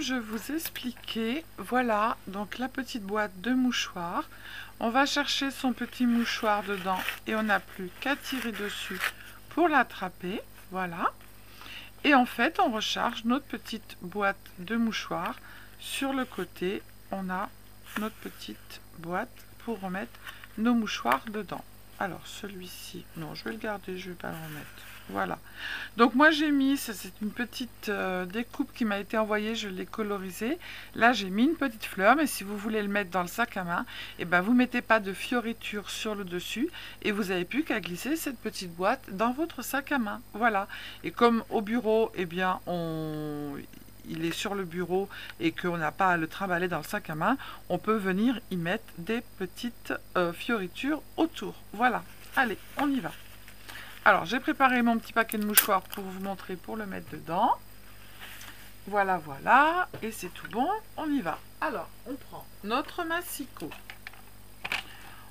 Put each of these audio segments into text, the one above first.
comme je vous expliquais, voilà donc la petite boîte de mouchoirs. On va chercher son petit mouchoir dedans et on n'a plus qu'à tirer dessus pour l'attraper. Voilà. Et en fait, on recharge notre petite boîte de mouchoirs. Sur le côté, on a notre petite boîte pour remettre nos mouchoirs dedans. Alors celui-ci, non, je vais le garder, je ne vais pas le remettre. Voilà. Donc moi j'ai mis, c'est une petite découpe qui m'a été envoyée, je l'ai colorisée. Là j'ai mis une petite fleur, mais si vous voulez le mettre dans le sac à main, et ben vous mettez pas de fioriture sur le dessus et vous n'avez plus qu'à glisser cette petite boîte dans votre sac à main. Voilà. Et comme au bureau, eh bien il est sur le bureau et qu'on n'a pas à le trimballer dans le sac à main, on peut venir y mettre des petites fioritures autour. Voilà. Allez, on y va. Alors, j'ai préparé mon petit paquet de mouchoirs pour vous montrer, pour le mettre dedans. Voilà, voilà. Et c'est tout bon, on y va. Alors, on prend notre massicot.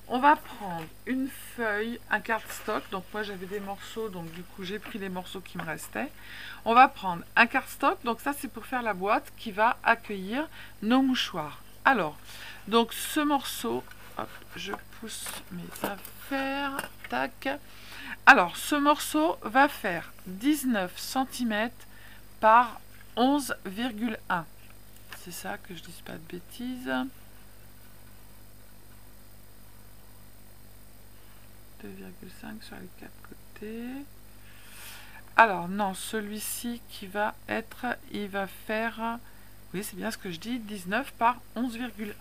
On va prendre une feuille, un cardstock. Donc, moi, j'avais des morceaux, donc du coup, j'ai pris les morceaux qui me restaient. On va prendre un cardstock. Donc, ça, c'est pour faire la boîte qui va accueillir nos mouchoirs. Alors, donc, ce morceau, hop, je pousse mes affaires. Tac. Alors, ce morceau va faire 19 cm par 11,1. C'est ça, que je ne dise pas de bêtises. 2,5 sur les quatre côtés. Alors, non, celui-ci qui va être, il va faire, oui, c'est bien ce que je dis, 19 par 11,1.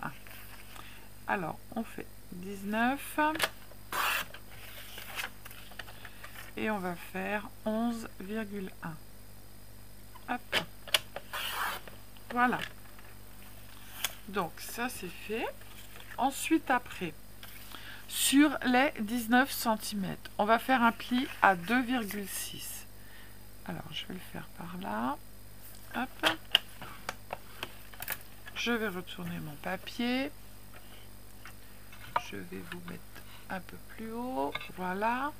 Alors, on fait 19. Et on va faire 11,1. Hop. Voilà. Donc ça c'est fait. Ensuite après, sur les 19 cm, on va faire un pli à 2,6. Alors je vais le faire par là. Hop. Je vais retourner mon papier. Je vais vous mettre un peu plus haut. Voilà.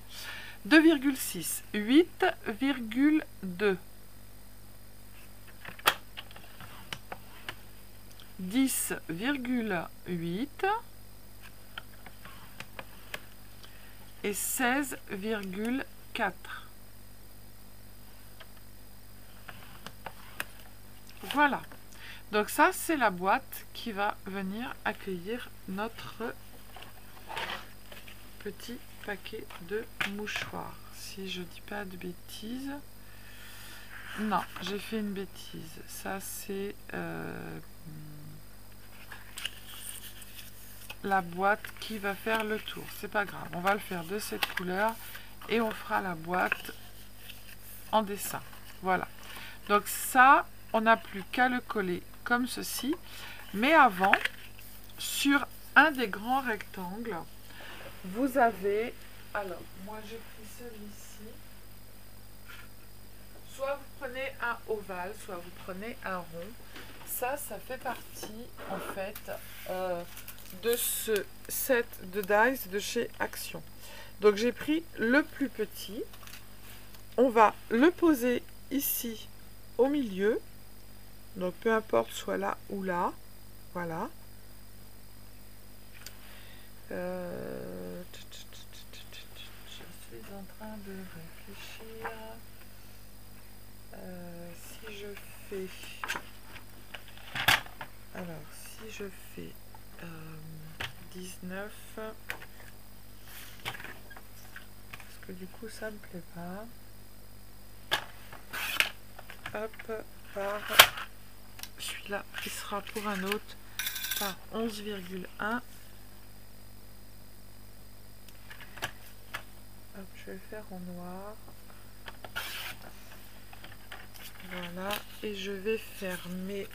2,6, 8,2, 10,8 et 16,4. Voilà. Donc ça, c'est la boîte qui va venir accueillir notre petit paquet de mouchoirs. Si je dis pas de bêtises. Non, j'ai fait une bêtise. Ça, c'est la boîte qui va faire le tour. C'est pas grave. On va le faire de cette couleur et on fera la boîte en dessin. Voilà. Donc ça, on n'a plus qu'à le coller comme ceci. Mais avant, sur un des grands rectangles, vous avez, alors moi j'ai pris celui-ci, soit vous prenez un ovale, soit vous prenez un rond. Ça fait partie en fait de ce set de dies de chez Action. Donc j'ai pris le plus petit, on va le poser ici au milieu, donc peu importe soit là ou là, voilà. Je suis en train de réfléchir. Si je fais... Alors, si je fais 19... Parce que du coup, ça me plaît pas. Hop, par... Celui-là, il sera pour un autre par 11,1. Je vais le faire en noir. Voilà. Et je vais faire mes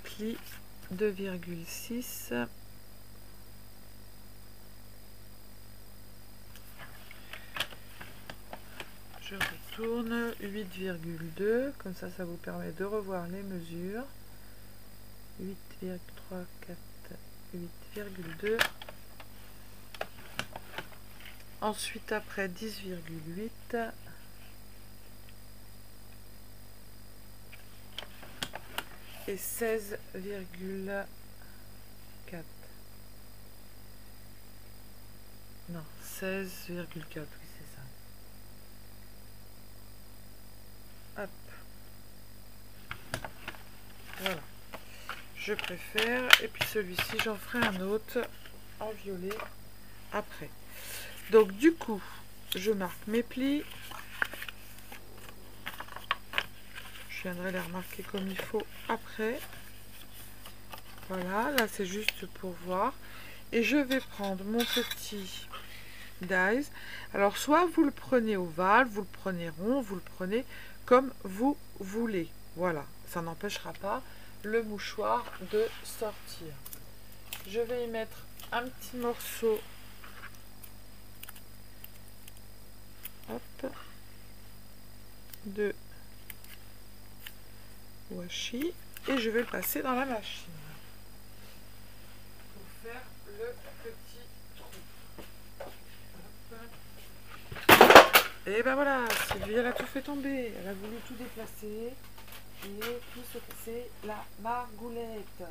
plis 2,6. Je retourne 8,2. Comme ça, ça vous permet de revoir les mesures. 8,3, 4, 8,2. Ensuite, après 10,8, et 16,4. Non, 16,4, oui, c'est ça. Hop. Voilà. Je préfère. Et puis celui-ci, j'en ferai un autre en violet après. Donc du coup, je marque mes plis. Je viendrai les remarquer comme il faut après. Voilà, là c'est juste pour voir. Et je vais prendre mon petit dies. Alors soit vous le prenez ovale, vous le prenez rond, vous le prenez comme vous voulez. Voilà, ça n'empêchera pas le mouchoir de sortir. Je vais y mettre un petit morceau, hop, de washi et je vais le passer dans la machine pour faire le petit trou. Et ben voilà, Sylvie elle a tout fait tomber, elle a voulu tout déplacer et tout se passer la margoulette.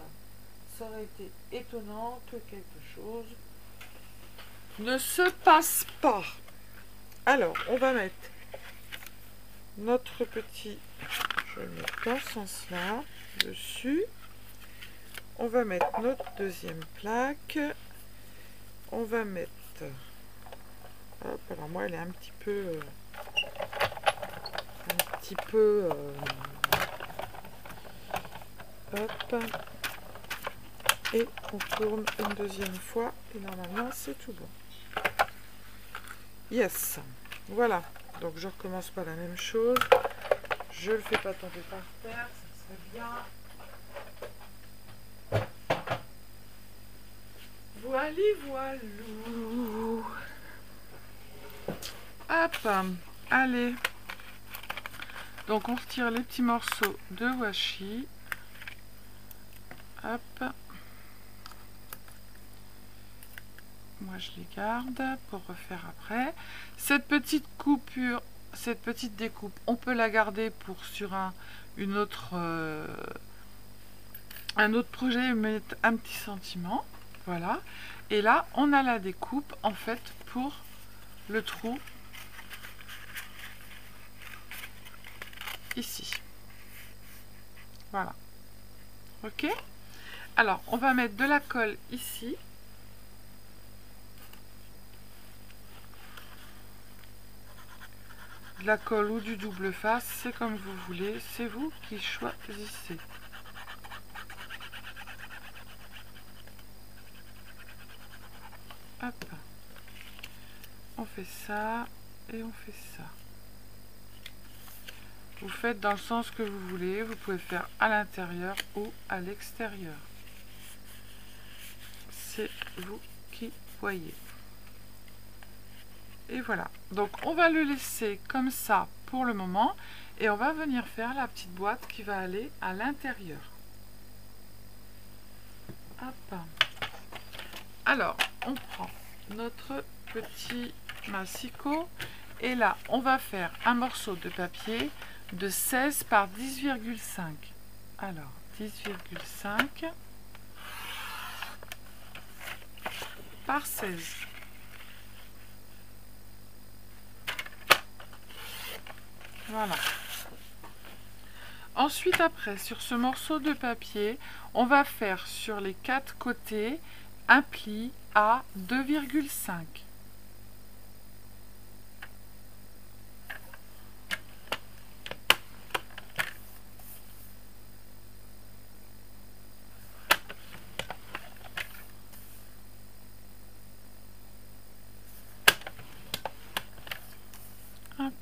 Ça aurait été étonnant que quelque chose ne se passe pas. Alors, on va mettre notre petit, je vais le mettre dans ce sens-là, dessus. On va mettre notre deuxième plaque. On va mettre, hop, alors moi elle est un petit peu, hop, et on tourne une deuxième fois et normalement c'est tout bon. Yes, voilà, donc je recommence pas la même chose, je le fais pas tomber par terre, ça serait bien. Voilou. Hop, allez, donc on retire les petits morceaux de washi, hop. Moi je les garde pour refaire après. Cette petite coupure, cette petite découpe, on peut la garder pour sur un autre projet, mettre un petit sentiment. Voilà. Et là, on a la découpe en fait pour le trou ici. Voilà. Ok. Alors, on va mettre de la colle ici. De la colle ou du double face, c'est comme vous voulez, c'est vous qui choisissez. Hop, on fait ça et on fait ça. Vous faites dans le sens que vous voulez, vous pouvez faire à l'intérieur ou à l'extérieur. C'est vous qui voyez. Et voilà, donc on va le laisser comme ça pour le moment et on va venir faire la petite boîte qui va aller à l'intérieur. Hop. Alors, on prend notre petit massicot et là, on va faire un morceau de papier de 16 par 10,5. Alors, 10,5 par 16. Voilà. Ensuite, après, sur ce morceau de papier, on va faire sur les 4 côtés un pli à 2,5. Hop.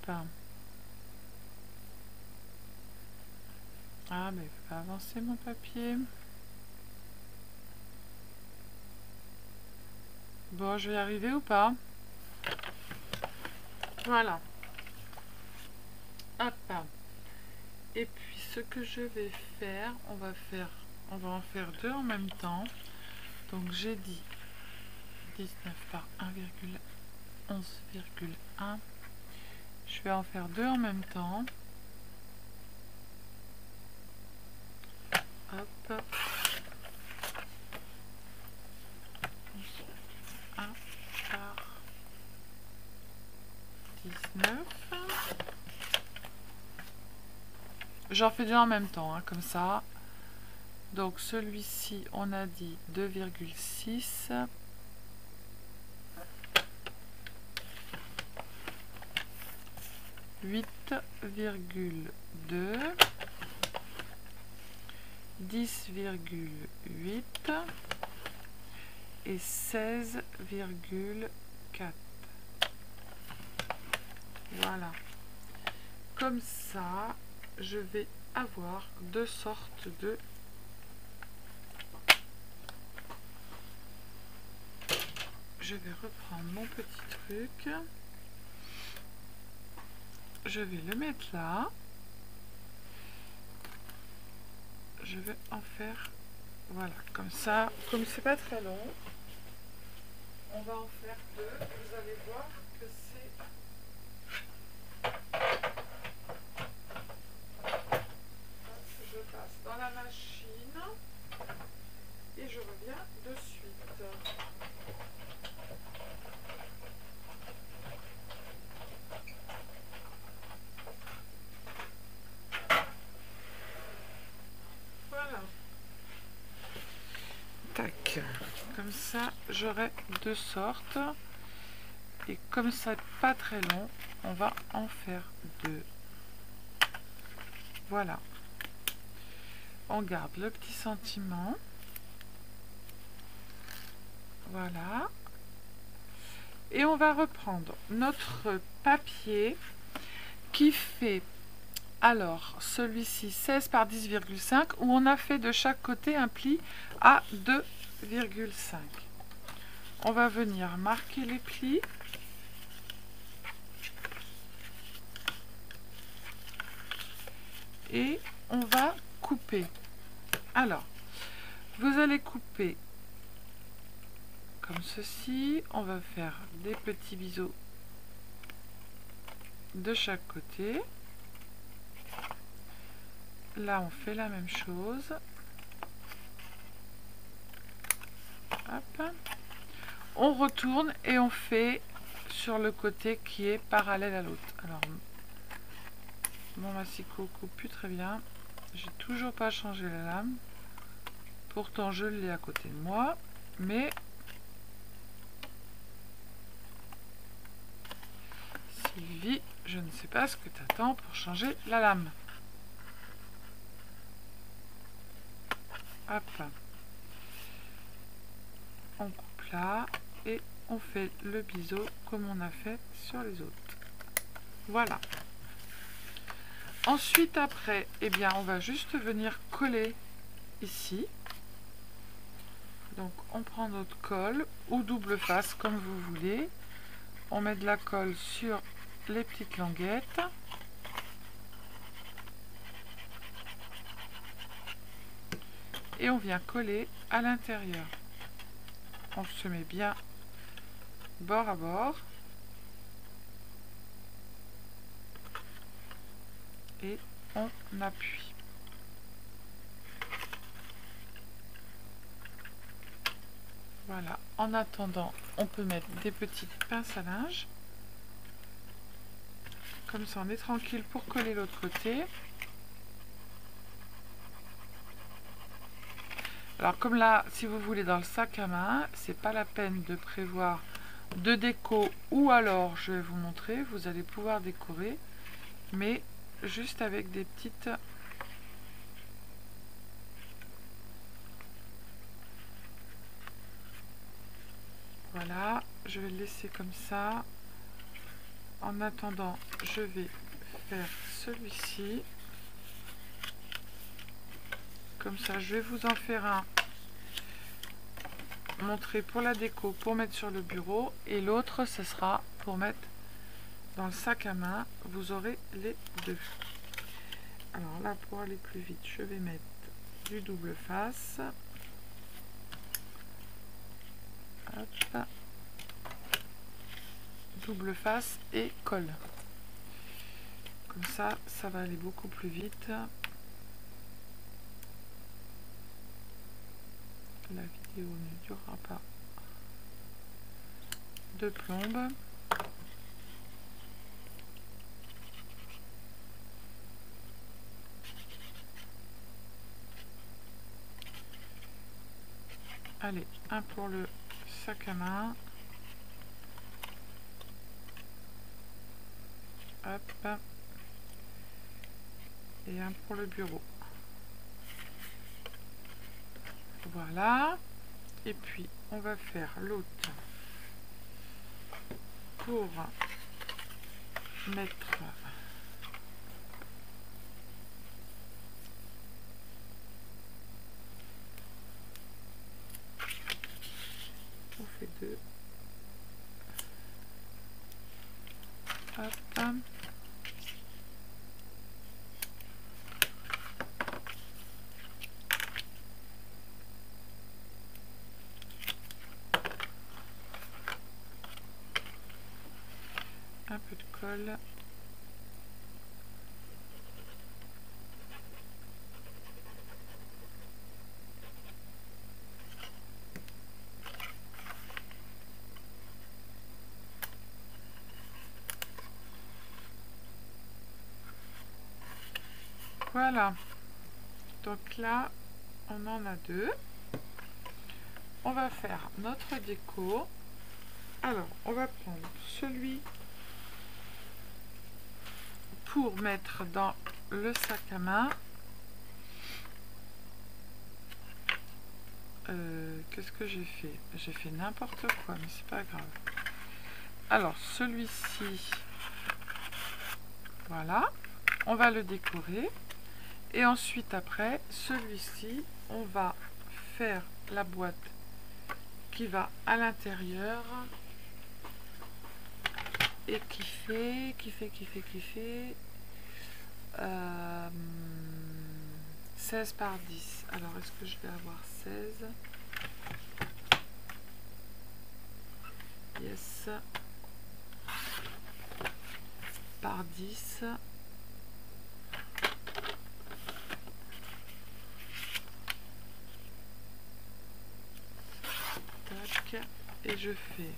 Ah, mais il ne faut pas avancer mon papier. Bon, je vais y arriver ou pas? Voilà. Hop. Et puis, ce que je vais faire, on va en faire deux en même temps. Donc, j'ai dit 19 par 1,11,1. Je vais en faire deux en même temps. 1 par 19. J'en fais deux en même temps, hein, comme ça. Donc celui-ci, on a dit 2,6. $8,2, 10,8 et 16,4. Voilà. Comme ça, je vais avoir deux sortes de je vais reprendre mon petit truc. Je vais le mettre là. Je vais en faire, voilà, comme ça. Comme c'est pas très long, on va en faire deux. Vous allez voir que c'est... Je passe dans la machine et je reviens de suite. Voilà. Tac. Comme ça, j'aurai deux sortes. Et comme ça n'est pas très long, on va en faire deux. Voilà. On garde le petit sentiment. Voilà. Et on va reprendre notre papier qui fait, alors, celui-ci 16 par 10,5 où on a fait de chaque côté un pli à 2,5. On va venir marquer les plis. Et on va couper. Alors, vous allez couper comme ceci. On va faire des petits biseaux de chaque côté. Là, on fait la même chose. Hop. On retourne et on fait sur le côté qui est parallèle à l'autre. Alors, mon massicot coupe plus très bien. J'ai toujours pas changé la lame. Pourtant, je l'ai à côté de moi. Mais Sylvie, je ne sais pas ce que tu attends pour changer la lame. Hop. On coupe là et on fait le biseau comme on a fait sur les autres. Voilà. Ensuite, après, eh bien, on va juste venir coller ici. Donc, on prend notre colle ou double face, comme vous voulez. On met de la colle sur les petites languettes. Et on vient coller à l'intérieur. On se met bien bord à bord. Et on appuie. Voilà. En attendant, on peut mettre des petites pinces à linge. Comme ça, on est tranquille pour coller l'autre côté. Alors comme là, si vous voulez dans le sac à main, c'est pas la peine de prévoir de déco, ou alors, je vais vous montrer, vous allez pouvoir décorer, mais juste avec des petites... Voilà, je vais le laisser comme ça. En attendant, je vais faire celui-ci. Comme ça, je vais vous en faire un montrer pour la déco, pour mettre sur le bureau. Et l'autre, ce sera pour mettre dans le sac à main. Vous aurez les deux. Alors là, pour aller plus vite, je vais mettre du double face. Hop. Double face et colle. Comme ça, ça va aller beaucoup plus vite. la vidéo ne durera pas de plombe. Allez, un pour le sac à main. Hop. Et un pour le bureau. Voilà. Et puis, on va faire l'autre pour mettre on fait deux. Hop. Un peu de colle. Voilà. Donc là, on en a deux. On va faire notre déco. Alors, on va prendre celui pour mettre dans le sac à main. Qu'est-ce que j'ai fait? J'ai fait n'importe quoi, mais c'est pas grave. Alors, celui-ci, voilà, on va le décorer. Et ensuite, après, celui-ci, on va faire la boîte qui va à l'intérieur et qui fait 16 par 10. Alors, est-ce que je vais avoir 16? Yes. Par 10. Tac. Et je fais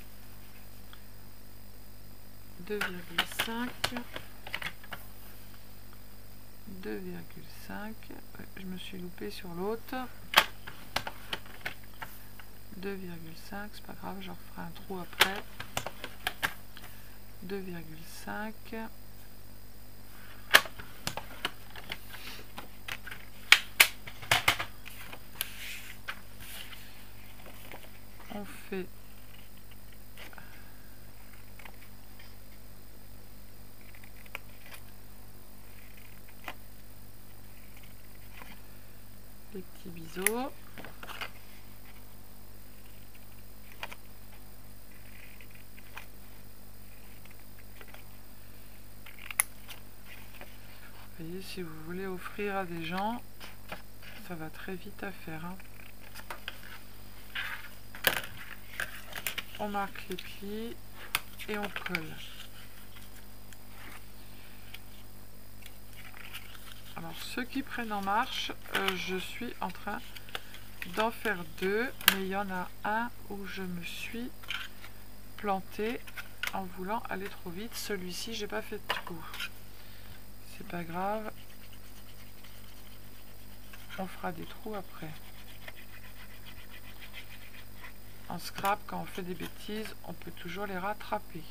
2,5. 2,5. Ouais, je me suis loupée sur l'autre. 2,5, c'est pas grave, je referai un trou après. 2,5. On fait les petits biseaux. Vous voyez, si vous voulez offrir à des gens, ça va très vite à faire, hein. On marque les plis et on colle. Alors ceux qui prennent en marche, je suis en train d'en faire deux, mais il y en a un où je me suis plantée en voulant aller trop vite. Celui-ci, j'ai pas fait de trou. C'est pas grave. On fera des trous après. En scrap, quand on fait des bêtises, on peut toujours les rattraper.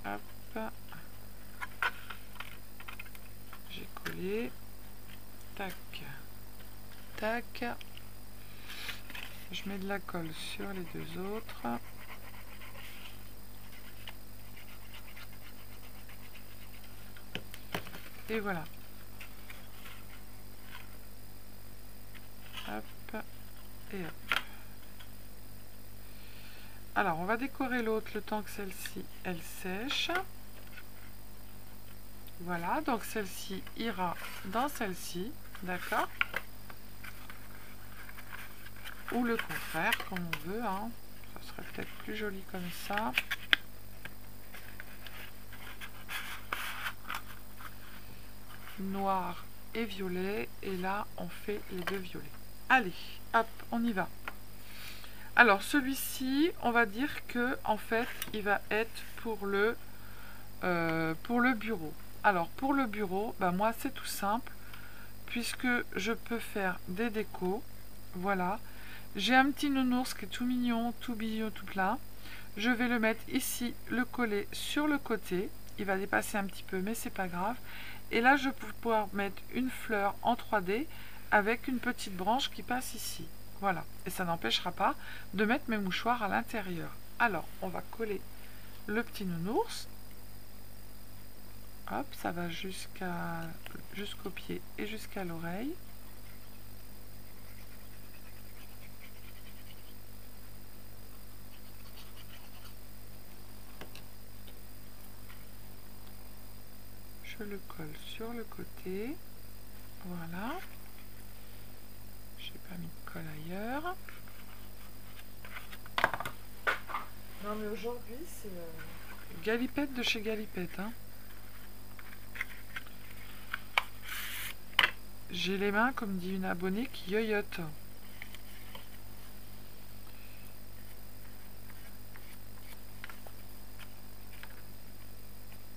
Hop. J'ai collé. Tac. Tac. Je mets de la colle sur les deux autres. Et voilà. Hop. Et hop. Alors, on va décorer l'autre le temps que celle-ci, elle sèche. Voilà, donc celle-ci ira dans celle-ci, d'accord? Ou le contraire, comme on veut, hein. Ça serait peut-être plus joli comme ça. noir et violet, et là on fait les deux violets. Allez, hop, on y va. Alors celui-ci, on va dire que en fait il va être pour le bureau. Alors pour le bureau, bah moi c'est tout simple, puisque je peux faire des décos. Voilà, j'ai un petit nounours qui est tout mignon, tout billot, tout plein. Je vais le mettre ici, le coller sur le côté. Il va dépasser un petit peu, mais c'est pas grave. Et là, je vais pouvoir mettre une fleur en 3D avec une petite branche qui passe ici. Voilà. Et ça n'empêchera pas de mettre mes mouchoirs à l'intérieur. Alors, on va coller le petit nounours. Hop, ça va jusqu'au pied et jusqu'à l'oreille. Je le colle sur le côté. Voilà. J'ai pas mis de colle ailleurs. Non mais aujourd'hui c'est Galipette de chez Galipette. Hein. J'ai les mains, comme dit une abonnée, qui yoyotent.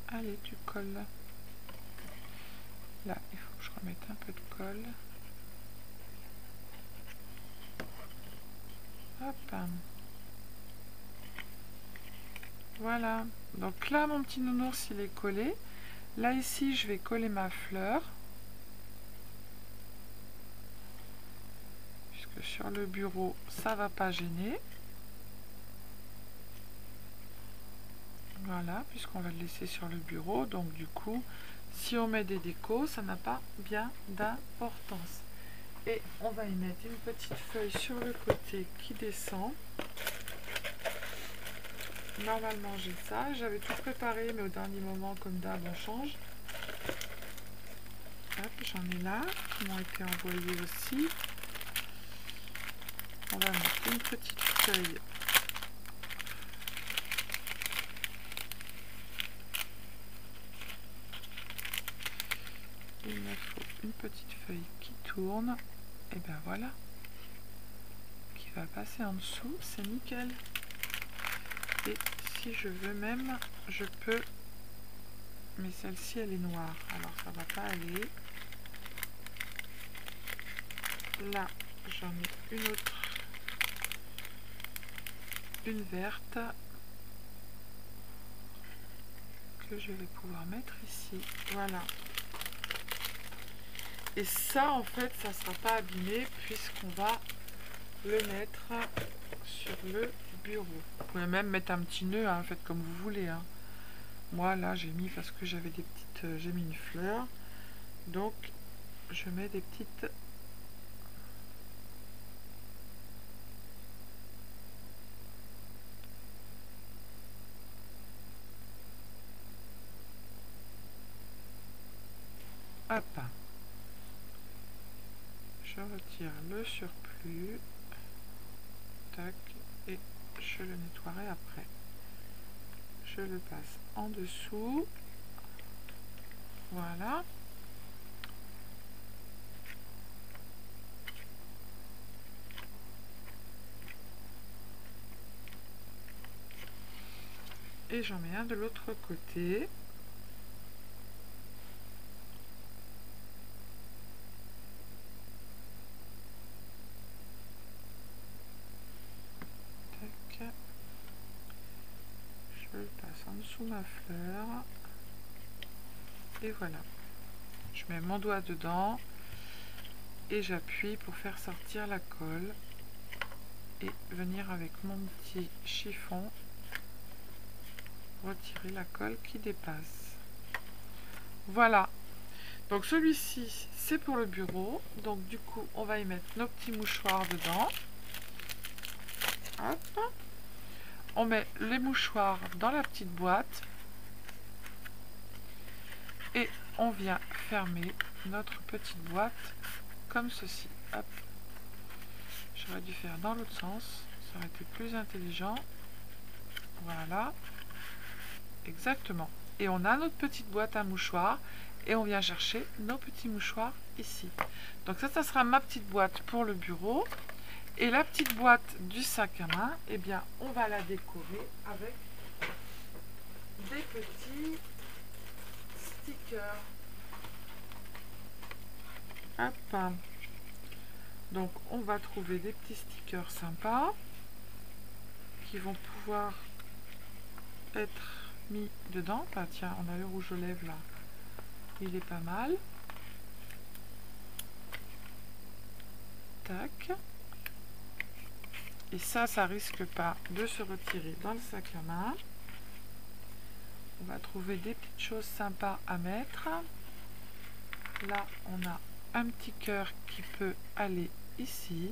Allez, tu colles là. Là, il faut que je remette un peu de colle. Hop. Voilà. Donc là, mon petit nounours, il est collé. Là, ici, je vais coller ma fleur. Puisque sur le bureau, ça va pas gêner. Voilà, puisqu'on va le laisser sur le bureau. Donc du coup, si on met des décos, ça n'a pas bien d'importance. Et on va y mettre une petite feuille sur le côté qui descend. Normalement j'ai ça, j'avais tout préparé mais au dernier moment comme d'hab on change. Hop, j'en ai là, qui m'ont été envoyés aussi. On va mettre une petite feuille. Il me faut une petite feuille qui tourne. Et bien voilà, qui va passer en dessous, c'est nickel. Et si je veux même, je peux, mais celle-ci elle est noire, alors ça va pas aller. Là, j'en ai une autre, une verte, que je vais pouvoir mettre ici. Voilà. Et ça, en fait, ça ne sera pas abîmé puisqu'on va le mettre sur le bureau. Vous pouvez même mettre un petit nœud, hein, faites comme vous voulez. Hein. Moi, là, j'ai mis parce que j'avais des petites... j'ai mis une fleur. Donc, je mets des petites... Hop. Je retire le surplus. Tac. Et je le nettoierai après. Je le passe en dessous. Voilà. Et j'en mets un de l'autre côté. Tac. Je le passe en dessous ma fleur. Et voilà. Je mets mon doigt dedans et j'appuie pour faire sortir la colle et venir avec mon petit chiffon retirer la colle qui dépasse. Voilà. Donc celui-ci c'est pour le bureau. Donc du coup on va y mettre nos petits mouchoirs dedans. Hop. On met les mouchoirs dans la petite boîte. Et on vient fermer notre petite boîte comme ceci. Hop. J'aurais dû faire dans l'autre sens. Ça aurait été plus intelligent. Voilà. Exactement. Et on a notre petite boîte à mouchoirs. et on vient chercher nos petits mouchoirs ici. Donc ça sera ma petite boîte pour le bureau. Et la petite boîte du sac à main, eh bien, on va la décorer avec des petits stickers. Hop. Donc, on va trouver des petits stickers sympas qui vont pouvoir être mis dedans. Ah, tiens, on a le rouge aux lèvres là. Il est pas mal. Tac. Et ça risque pas de se retirer dans le sac à main. On va trouver des petites choses sympas à mettre. Là, on a un petit cœur qui peut aller ici.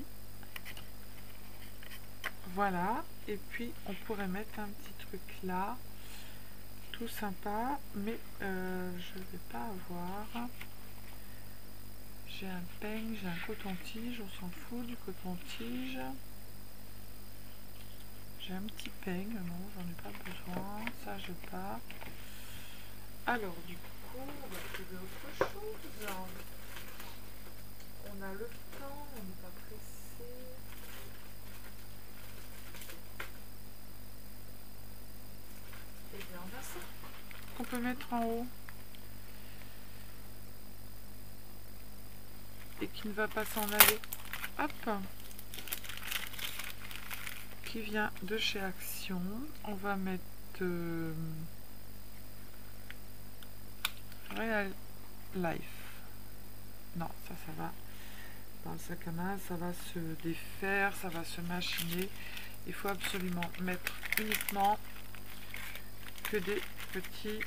Voilà. Et puis, on pourrait mettre un petit truc là. Tout sympa. Mais je vais pas avoir. J'ai un peigne, j'ai un coton-tige. On s'en fout du coton-tige. J'ai un petit peigne. Non, j'en ai pas besoin. Ça, je n'ai pas. Alors, du coup, on va trouver autre chose. On a le temps, on n'est pas pressé. Et bien, on a ça qu'on peut mettre en haut. Et qui ne va pas s'en aller. Hop. Qui vient de chez Action. On va mettre Real Life. Non, ça va. Dans le sac à main, ça va se défaire, ça va se machiner. Il faut absolument mettre uniquement que des petits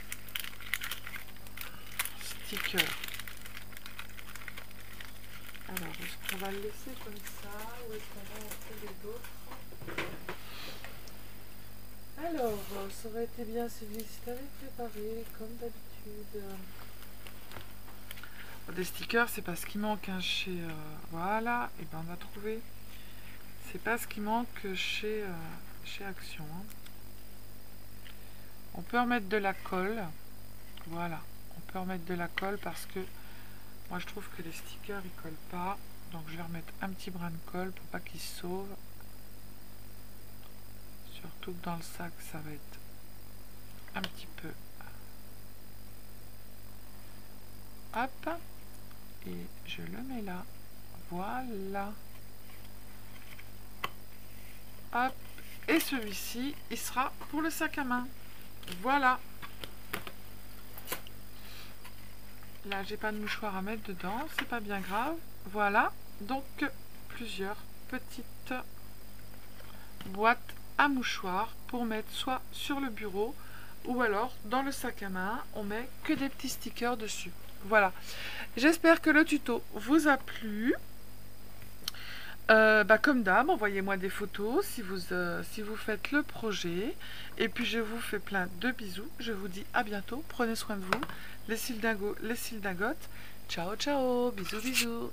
stickers. Alors, est-ce qu'on va le laisser comme ça ou est-ce qu'on va en trouver d'autres? Alors, ça aurait été bien celui-ci t'avais préparé, comme d'habitude. Des stickers, c'est pas ce qui manque hein, chez... voilà, et ben on va trouver. C'est pas ce qui manque chez Action. Hein. On peut remettre de la colle. Voilà, on peut remettre de la colle parce que moi je trouve que les stickers ils collent pas. Donc je vais remettre un petit brin de colle pour pas qu'ils se sauvent. Surtout que dans le sac ça va être un petit peu. Hop. Et je le mets là. Voilà. Hop. Et celui-ci, il sera pour le sac à main. Voilà. Là, j'ai pas de mouchoir à mettre dedans. C'est pas bien grave. Voilà. Donc, plusieurs petites boîtes à mouchoirs pour mettre soit sur le bureau ou alors dans le sac à main. On met que des petits stickers dessus. Voilà. J'espère que le tuto vous a plu. Comme d'hab, envoyez-moi des photos si vous faites le projet. Et puis je vous fais plein de bisous. Je vous dis à bientôt. Prenez soin de vous. Les cils dingotes. Ciao, ciao. Bisous, bisous.